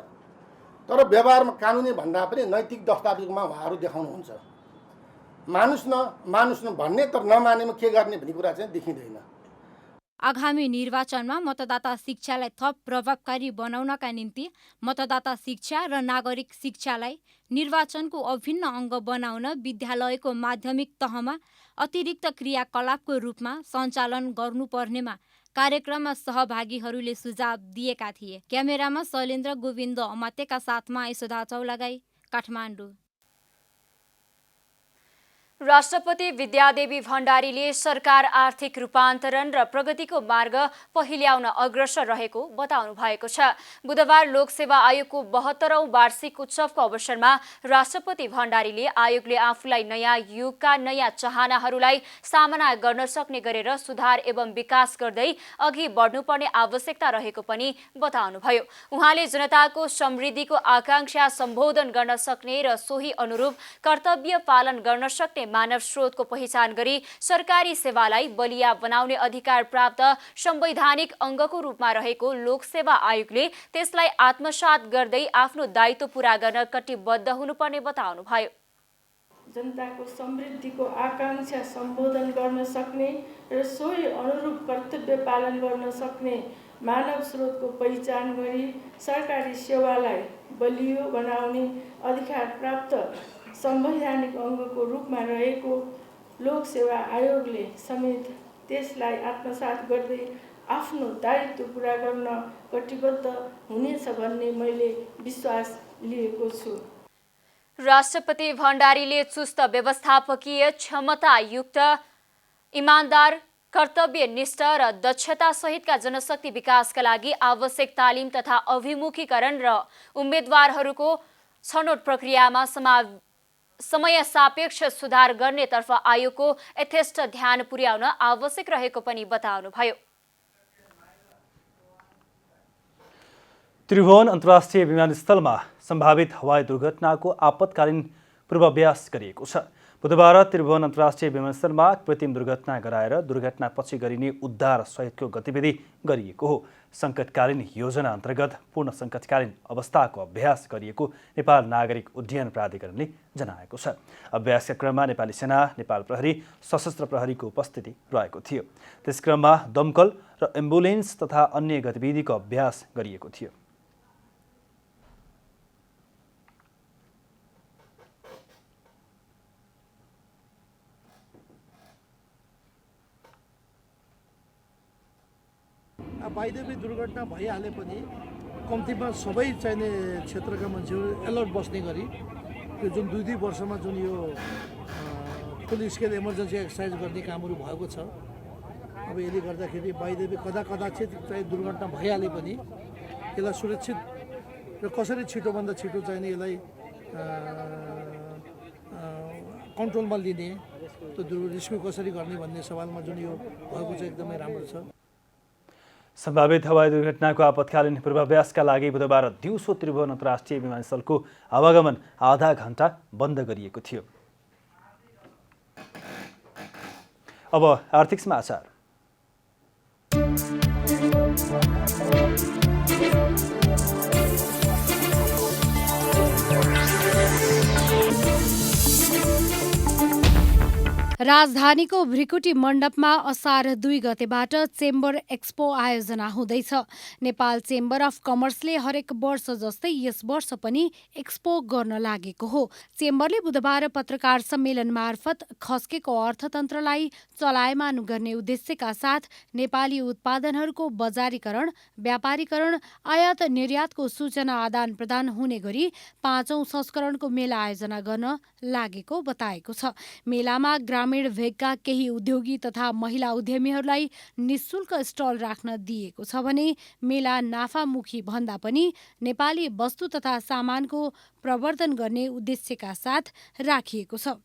M: तर व्यवहारमा कानुनी भन्दा पनि नैतिक दस्तावेजमा उहाँहरू देखाउनुहुन्छ। मानुस् न भन्ने, तर नमानेमा के गर्ने भन्ने कुरा चाहिँ देखिँदैन।
K: आगामी निर्वाचनमा मतदाता शिक्षालाई थप प्रभावकारी बनाउनका निम्ति मतदाता शिक्षा र नागरिक शिक्षालाई निर्वाचनको अभिन्न अङ्ग बनाउन विद्यालयको माध्यमिक तहमा अतिरिक्त क्रियाकलापको रूपमा सञ्चालन गर्नुपर्नेमा कार्यक्रममा सहभागीहरूले सुझाव दिएका थिए। क्यामेरामा शैलेन्द्र गोविन्द अमात्यका साथमा यशोदा चौलागाई, काठमाडौँ।
B: राष्ट्रपति विद्यादेवी भण्डारीले सरकार आर्थिक रूपान्तरण र प्रगतिको मार्ग पहिल्याउन अग्रसर रहेको बताउनु भएको छ। बुधबार लोकसेवा आयोगको 72औं वार्षिक उत्सवको अवसरमा राष्ट्रपति भण्डारीले आयोगले आफूलाई नयाँ युगका नयाँ चाहनाहरूलाई सामना गर्न सक्ने गरेर सुधार एवं विकास गर्दै अघि बढ्नुपर्ने आवश्यकता रहेको पनि बताउनुभयो। उहाँले जनताको समृद्धिको आकांक्षा सम्बोधन गर्न सक्ने र सोही अनुरूप कर्तव्य पालन गर्न सक्ने मानव स्रोतको पहिचान गरी सरकारी सेवालाई बलिया बनाउने अधिकार प्राप्त संवैधानिक अङ्गको रूपमा रहेको लोकसेवा आयोगले त्यसलाई आत्मसात गर्दै आफ्नो दायित्व पूरा गर्न कटिबद्ध हुनुपर्ने बताउनुभयो।
N: जनताको समृद्धिको आकांक्षा सम्बोधन गर्न सक्ने र सोही अनुरूप कर्तव्य पालन गर्न सक्ने मानव स्रोतको पहिचान गरी सरकारी सेवालाई बलियो बनाउने अधिकार प्राप्त संवैधानिक अङ्गको रूपमा रहेको लोकसेवा आयोगले समेत त्यसलाई आत्मसात गर्दै आफ्नो दायित्व पूरा गर्न कटिबद्ध हुनेछ भन्ने मैले विश्वास लिएको छु।
B: राष्ट्रपति भण्डारीले चुस्त व्यवस्थापकीय क्षमतायुक्त, इमानदार, कर्तव्यनिष्ठ र दक्षता सहितका जनशक्ति विकासका लागि आवश्यक तालिम तथा अभिमुखीकरण र उम्मेदवारहरूको छनौट प्रक्रियामा समय सापेक्ष सुधार गर्नेतर्फ आयोगको यथेष्ट ध्यान पुर्याउन आवश्यक रहेको पनि बताउनुभयो।
A: त्रिभुवन अन्तर्राष्ट्रिय विमानस्थलमा सम्भावित हवाई दुर्घटनाको आपतकालीन पूर्वाभ्यास गरिएको छ। बुधबार त्रिभुवन अन्तर्राष्ट्रिय विमानस्थलमा कृत्रिम दुर्घटना गराएर दुर्घटनापछि गरिने उद्धार सहितको गतिविधि गरिएको हो। सङ्कटकालीन योजना अन्तर्गत पूर्ण सङ्कटकालीन अवस्थाको अभ्यास गरिएको नेपाल नागरिक उड्डयन प्राधिकरणले जनाएको छ। अभ्यासका क्रममा नेपाली सेना, नेपाल प्रहरी, सशस्त्र प्रहरीको उपस्थिति रहेको थियो। त्यस क्रममा दमकल र एम्बुलेन्स तथा अन्य गतिविधिको अभ्यास गरिएको थियो।
G: बाइदेवी दुर्घटना भइहाले पनि कम्तीमा सबै चाहिने क्षेत्रका मान्छेहरू अलर्ट बस्ने गरी यो जुन 2-2 वर्षमा जुन यो फुल स्केल इमर्जेन्सी एक्सर्साइज गर्ने कामहरू भएको छ, अब यसले गर्दाखेरि बाइदेवी कदाचित चाहिँ दुर्घटना भइहाले पनि यसलाई सुरक्षित र कसरी छिटोभन्दा छिटो चाहिने यसलाई कन्ट्रोलमा लिने, त्यो रेस्क्यु कसरी गर्ने भन्ने सवालमा जुन यो भएको छ एकदमै राम्रो छ।
A: सम्भावित हवाई दुर्घटनाको आपतकालीन पूर्वाभ्यासका लागि बुधबार दिउँसो त्रिभुवन अन्तर्राष्ट्रिय विमानस्थलको आवागमन आधा घण्टा बन्द गरिएको थियो। अब आर्थिक समाचार।
O: राजधानीको भ्रिकुटी मण्डपमा असार 2 गतेबाट चेम्बर एक्सपो आयोजना हुँदैछ। नेपाल चेम्बर अफ कमर्सले हरेक वर्ष जस्तै यस वर्ष पनि एक्सपो गर्न लागेको हो। चेम्बरले बुधबार पत्रकार सम्मेलन मार्फत खस्केको अर्थतन्त्रलाई चलायमान गर्ने उद्देश्यका साथ नेपाली उत्पादनहरूको बजारीकरण, व्यापारीकरण, आयात निर्यातको सूचना आदान प्रदान हुने गरी 5औं संस्करणको मेला आयोजना गर्न लागेको बताएको छ। मेलामा ग्रामीण भेगका केही उद्योगी तथा महिला उद्यमीहरूलाई निःशुल्क स्टल राख्न दिएको छ भने मेला नाफामुखी भन्दा पनि नेपाली वस्तु तथा सामानको प्रवर्धन गर्ने उद्देश्यका साथ राखिएको छ।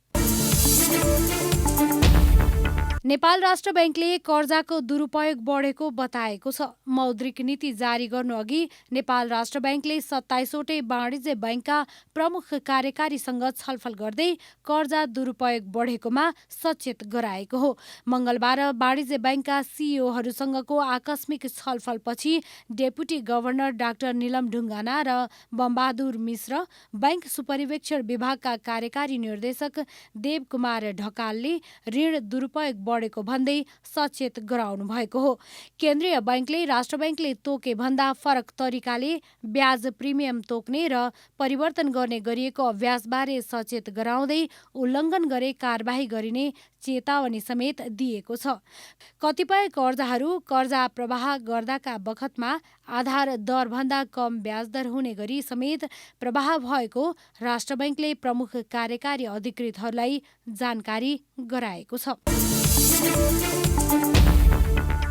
O: नेपाल राष्ट्र ब्याङ्कले कर्जाको दुरुपयोग बढेको बताएको छ। मौद्रिक नीति जारी गर्नु अघि नेपाल राष्ट्र ब्याङ्कले 27वटै वाणिज्य ब्याङ्कका प्रमुख कार्यकारीसँग छलफल गर्दै कर्जा दुरुपयोग बढेकोमा सचेत गराएको हो। मङ्गलबार वाणिज्य ब्याङ्कका सिइओहरूसँगको आकस्मिक छलफलपछि deputy governor doctor Nilam Dhungana र बमबहादुर मिश्र, ब्याङ्क सुपरिवेक्षण विभागका कार्यकारी निर्देशक देवकुमार ढकालले ऋण दुरुपयोग बढेको भन्दै सचेत गराउनु भएको हो। केन्द्रीय बैङ्कले राष्ट्र बैङ्कले तोके भन्दा फरक तरिकाले ब्याज प्रिमियम तोक्ने र परिवर्तन गर्ने गरिएको अभ्यासबारे सचेत गराउँदै उल्लङ्घन गरे कारबाही गरिने चेतावनी समेत दिएको छ। कतिपय कर्जाहरू कर्जा प्रवाह गर्दाका बखतमा आधार दरभन्दा कम ब्याजदर हुने गरी समेत प्रवाह भएको राष्ट्र बैङ्कले प्रमुख कार्यकारी अधिकृतहरूलाई जानकारी गराएको छ।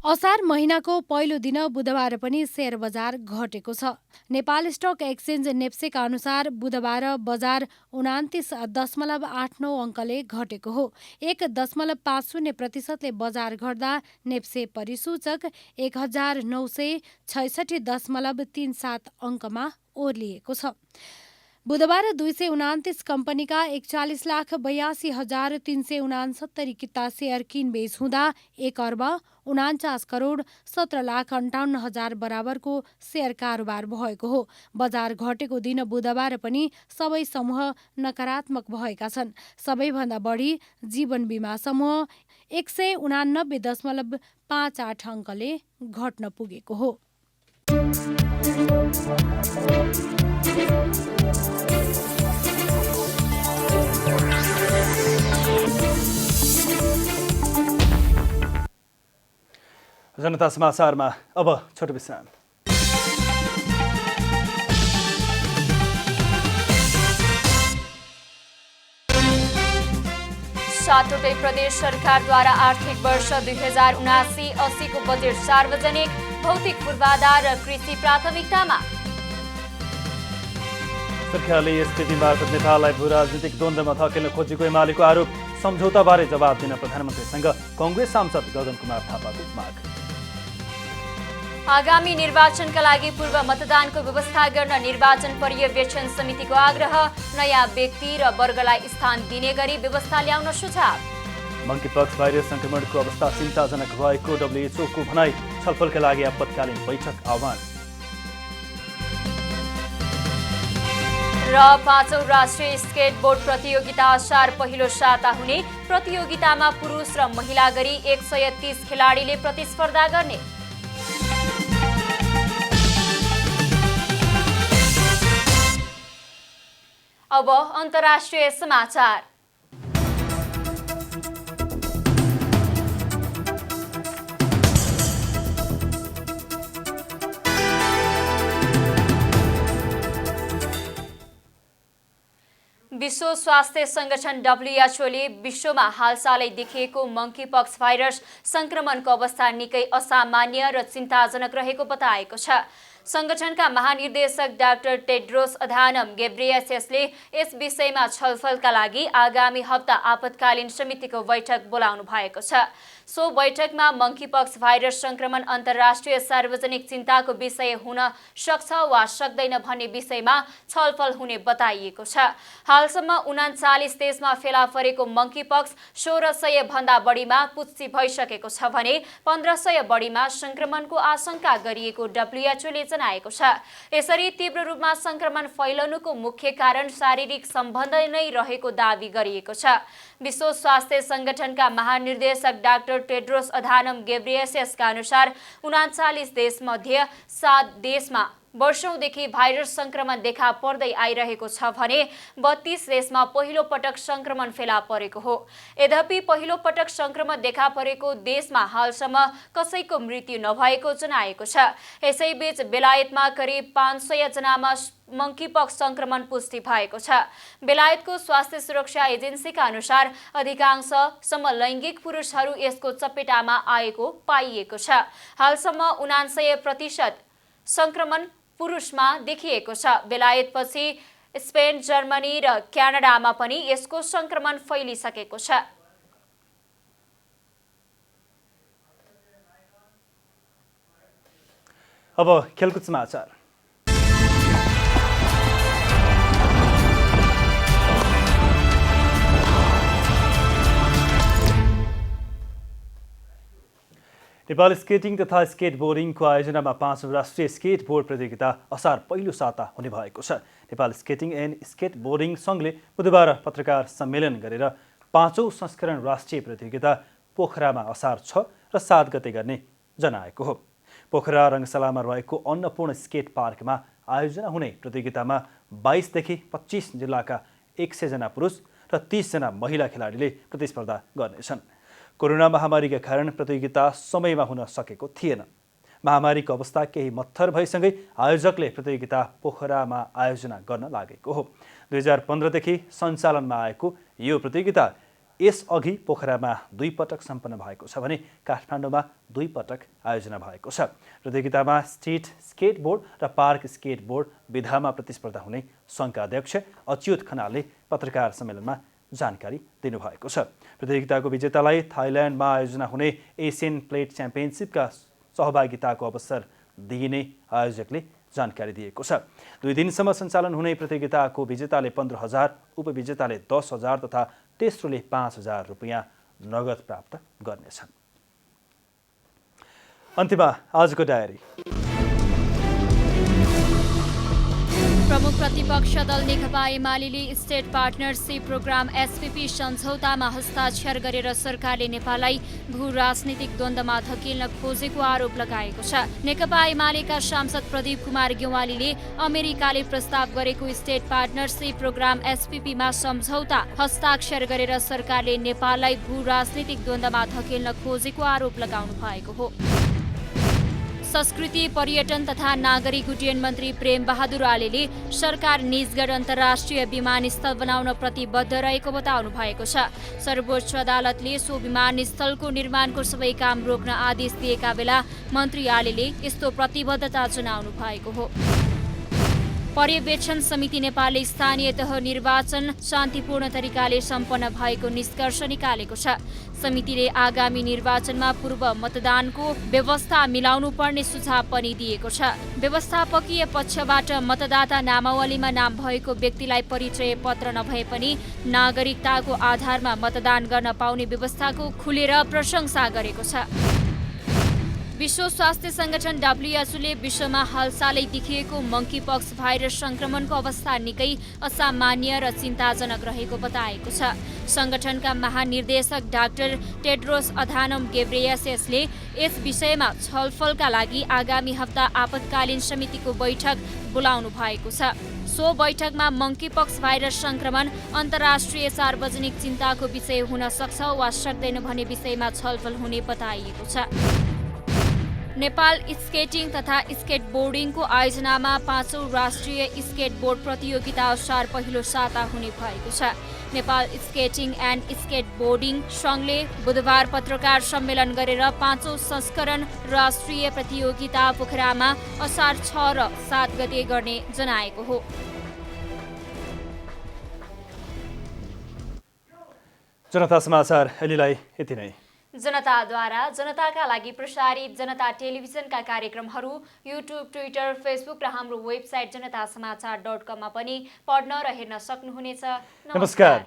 O: असार महिनाको पहिलो दिन बुधबार पनि शेयर बजार घटेको छ। नेपाल स्टक एक्सचेन्ज नेप्सेका अनुसार बुधबार बजार 29.89 अङ्कले घटेको हो। 1.50% बजार घट्दा नेप्से परिसूचक 1966.37 अङ्कमा ओर्लिएको छ। बुधबार 229 कम्पनीका 41,82,369 किता सेयर किनबेच हुँदा 1,49,17,58,000 बराबरको सेयर कारोबार भएको हो। बजार घटेको दिन बुधबार पनि सबै समूह नकारात्मक भएका छन्। सबैभन्दा बढी जीवन बिमा समूह 189.58 अङ्कले घट्न पुगेको हो।
A: जनता समाचारमा अब छोटो विश्राम।
B: सातवटै प्रदेश सरकारद्वारा आर्थिक वर्ष 2079-80 को बजेट सार्वजनिक, भौतिक पूर्वाधार र कृषि प्राथमिकतामा।
A: सरकारले यस स्थिति मार्फत नेपाललाई भू राजनीतिक द्वन्द्वमा धकेल्न खोजेको एमालेको आरोप, सम्झौताबारे जवाब दिन प्रधानमन्त्रीसँग कङ्ग्रेस सांसद गगन कुमार थापाको माग।
B: आगामी निर्वाचनका लागि पूर्व मतदानको व्यवस्था गर्न निर्वाचन पर्यवेक्षण समितिको आग्रह, नयाँ व्यक्ति र वर्गलाई स्थान दिने गरी व्यवस्था ल्याउन सुझाव।
A: मंकीपक्स भाइरस संक्रमणको अवस्था चिन्ताजनक भएको WHO को भनाई, छलफलका लागि आपतकालीन बैठक आह्वान।
B: र 5औं राष्ट्रिय स्केटबोर्ड प्रतियोगिता असार पहिलो साता हुने, प्रतियोगितामा पुरुष र महिला गरी 130 खेलाडीले प्रतिस्पर्धा गर्ने। अब अन्तर्राष्ट्रिय समाचार। विश्व स्वास्थ्य संगठन WHO ले विश्वमा हालसालै देखिएको मंकीपक्स भाइरस संक्रमणको अवस्था निकै असामान्य र चिन्ताजनक रहेको बताएको छ। संगठनका महानिर्देशक डाक्टर टेड्रोस अधानम गेब्रेयेससले यस विषयमा छलफलका लागि आगामी हप्ता आपतकालीन समितिको बैठक बोलाउनु भएको छ। सो बैठकमा मंकीपक्स भाइरस संक्रमण अन्तर्राष्ट्रिय सार्वजनिक चिन्ताको विषय हुन सक्छ वा सक्दैन भन्ने विषयमा छलफल हुने बताइएको छ। हालसम्म 39 देशमा फेला परेको मंकीपक्स 1600 भन्दा बढीमा पुष्टि भइसकेको छ भने 1500 बढीमा संक्रमणको आशंका गरिएको WHO ले जनाएको छ। यसरी तीव्र रूपमा संक्रमण फैलनुको मुख्य कारण शारीरिक सम्बन्ध नै रहेको दावी गरिएको छ। विश्व स्वास्थ्य संगठनका महानिर्देशक डाक्टर टेड्रोस अधानम गेब्रेयेससका अनुसार 39 देशमध्ये 7 देशमा वर्षौंदेखि भाइरस संक्रमण देखा पर्दै आइरहेको छ भने 32 देशमा पहिलो पटक संक्रमण फेला परेको हो। यद्यपि पहिलो पटक संक्रमण देखा परेको देशमा हालसम्म कसैको मृत्यु नभएको जनाएको छ। यसैबीच बेलायतमा करिब 500 जनामा मंकीपक्स संक्रमण पुष्टि भएको छ। बेलायतको स्वास्थ्य सुरक्षा एजेन्सीका अनुसार अधिकांश समलैङ्गिक पुरुषहरू यसको चपेटामा आएको पाइएको छ। हालसम्म 79% संक्रमण पुरुषमा देखिएको छ। बेलायतपछि स्पेन, जर्मनी र क्यानाडामा पनि यसको संक्रमण फैलिसकेको छ।
A: अब खेलकुद समाचार। नेपाल स्केटिङ तथा स्केटबोर्डिङको आयोजनामा 5औं राष्ट्रिय स्केटबोर्ड प्रतियोगिता असार पहिलो साता हुने भएको छ। नेपाल स्केटिङ एन्ड स्केटबोर्डिङ सङ्घले बुधबार पत्रकार सम्मेलन गरेर 5औं संस्करण राष्ट्रिय प्रतियोगिता पोखरामा असार 6 र 7 गते गर्ने जनाएको हो। पोखरा रङ्गशालामा रहेको अन्नपूर्ण स्केट पार्कमा आयोजना हुने प्रतियोगितामा 22 देखि 25 जिल्लाका 100 जना पुरुष र 30 जना महिला खेलाडीले प्रतिस्पर्धा गर्नेछन्। कोरोना महामारीका कारण प्रतियोगिता समयमा हुन सकेको थिएन। महामारीको अवस्था केही मत्थर भएसँगै आयोजकले प्रतियोगिता पोखरामा आयोजना गर्न लागेको हो। 2015 देखि सञ्चालनमा आएको यो प्रतियोगिता यसअघि पोखरामा 2 पटक सम्पन्न भएको छ भने काठमाडौँमा 2 पटक आयोजना भएको छ। प्रतियोगितामा स्ट्रिट स्केटबोर्ड र पार्क स्केटबोर्ड विधामा प्रतिस्पर्धा हुने सङ्घका अध्यक्ष अच्युत खनालले पत्रकार सम्मेलनमा जानकारी दिनुभएको छ। प्रतियोगिताको विजेतालाई थाइल्यान्डमा आयोजना हुने एसियन प्लेट च्याम्पियनसिपका सहभागिताको अवसर दिइने आयोजकले जानकारी दिएको छ। 2 दिनसम्म सञ्चालन हुने प्रतियोगिताको विजेताले 15,000, उपविजेताले 10,000 तथा तेस्रोले 5,000 रुपियाँ नगद प्राप्त गर्नेछन्। अन्त्यमा आजको डायरी।
B: प्रमुख प्रतिपक्ष दल Nekapa Emale state partnership program SPP सम्झौतामा हस्ताक्षर गरेर सरकारले नेपाललाई भू राजनीतिक द्वन्द्वमा धकेल्न खोजेको आरोप लगाएको छ। नेकपा एमालेका सांसद प्रदीप कुमार गेवालीले अमेरिकाले प्रस्ताव गरेको स्टेट पार्टनरशिप प्रोग्राम एसपीपीमा सम्झौता हस्ताक्षर गरेर सरकारले नेपाललाई भू राजनीतिक द्वन्द्वमा धकेल्न खोजेको आरोप लगाउनु भएको हो। संस्कृति पर्यटन तथा नागरिक उड्डयन मन्त्री प्रेम बहादुर आलेले सरकार निजगढ अन्तर्राष्ट्रिय विमानस्थल बनाउन प्रतिबद्ध रहेको बताउनु भएको छ। सर्वोच्च अदालतले सो विमानस्थलको निर्माणको सबै काम रोक्न आदेश दिएका बेला मन्त्री आलेले यस्तो प्रतिबद्धता जनाउनु भएको हो। पर्यवेक्षण समिति नेपालले स्थानीय तह निर्वाचन शान्तिपूर्ण तरिकाले सम्पन्न भएको निष्कर्ष निकालेको छ। समितिले आगामी निर्वाचनमा पूर्व मतदानको व्यवस्था मिलाउनु पर्ने सुझाव पनि दिएको छ। व्यवस्थापकीय पक्षबाट मतदाता नामावलीमा नाम भएको व्यक्तिलाई परिचय पत्र नभए पनि नागरिकताको आधारमा मतदान गर्न पाउने व्यवस्थाको खुलेर प्रशंसा गरेको छ। विश्व स्वास्थ्य संगठन डब्ल्युएचओले विश्वमा हालसालै देखिएको मंकीपक्स भाइरस संक्रमणको अवस्था निकै असामान्य र चिन्ताजनक रहेको बताएको छ। संगठनका महानिर्देशक डाक्टर टेड्रोस अधानम गेब्रेयेससले यस विषयमा छलफलका लागि आगामी हप्ता आपतकालीन समितिको बैठक बोलाउनु भएको छ। सो बैठकमा मंकीपक्स भाइरस संक्रमण अन्तर्राष्ट्रिय सार्वजनिक चिन्ताको विषय हुन सक्छ वा सक्दैन भन्ने विषयमा छलफल हुने बताइएको छ। नेपाल स्केटिङ तथा स्केटबोर्डिङको आयोजनामा 5औं राष्ट्रिय स्केटबोर्ड प्रतियोगिता असार पहिलो साता हुने भएको छ। नेपाल स्केटिङ एन्ड स्केटबोर्डिङ सङ्घले बुधबार पत्रकार सम्मेलन गरेर 5औं संस्करण राष्ट्रिय प्रतियोगिता पोखरामा असार 6 र 7 गते गर्ने जनाएको हो।
A: जनता समाचार अहिलेलाई यति नै।
B: जनताद्वारा जनताका लागि प्रसारित जनता टेलिभिजनका कार्यक्रमहरू युट्युब, ट्विटर, फेसबुक र हाम्रो वेबसाइट जनतासमाचार.com मा पनि पढ्न र हेर्न सक्नुहुनेछ।
A: नमस्कार।